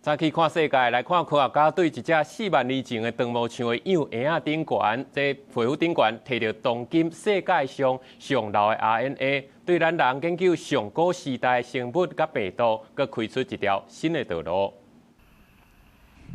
早起看世界，来看科学家对一只4万年前的长毛象的样婴仔顶悬，这皮肤顶悬摕到当今世界上老的 RNA， 对咱人研究上古时代生物甲病毒，佮开出一条新的道路。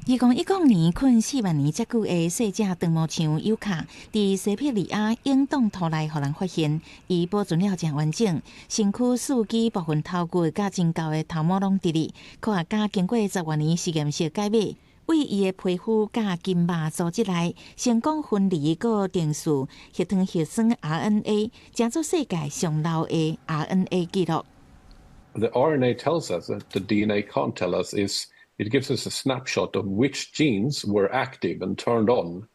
2019年困4万年遮久的细只长毛象尤卡，伫西伯利亚永冻土内互人发现，伊保存了真完整，身躯四肢部分头骨甲真厚的头毛拢伫哩。科学家经过10多年实验室解密，为伊的皮肤甲筋肉组织内成功分离个定数血糖血栓 RNA， 成做世界上老的 RNA 记录。The RNA tells us that the DNA can't tell us is it gives us a snapshot of which genes were active and turned on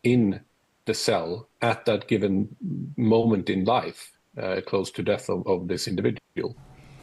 in the cell at that given moment in life, close to death of this individual.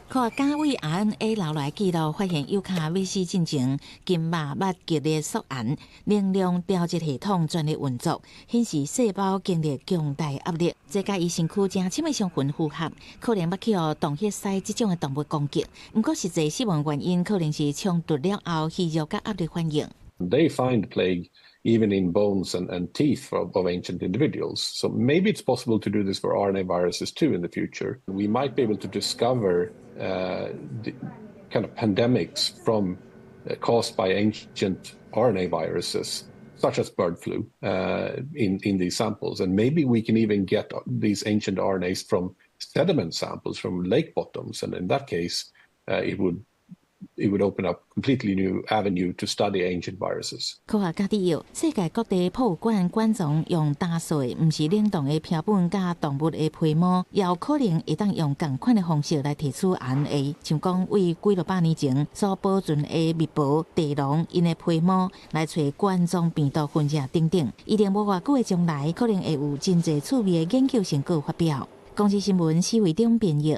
科学家为 RNA 留来记录，发现尤卡未死进前筋肉密激烈缩延，能量调节系统全力运作，显示细胞经历强大压力，这甲伊身躯正深的成分符合，可能要去互洞穴鳃这种的动物攻击。不过实际死亡原因可能是冲突了后肌肉甲压力反应。They find plague even in bones and teeth of ancient individuals. So maybe it's possible to do this for RNA viruses too in the future. We might be able to discover the kind of pandemics from caused by ancient RNA viruses, such as bird flu, in these samples. And maybe we can even get these ancient RNAs from sediment samples from lake bottoms. And in that case, it would open up a completely new avenue to study ancient viruses. 科学家指出，世界各地破罐管藏用打碎唔是冷冻的标本甲动物的皮毛，也有可能会当用同款的方式来提出 RNA， 像讲为几落百年前所保存的密薄地龙因的皮毛来找冠状病毒分子等等。一定无偌久的将来，可能会有真侪趣味的研究成果发表。公司新闻施维忠编译。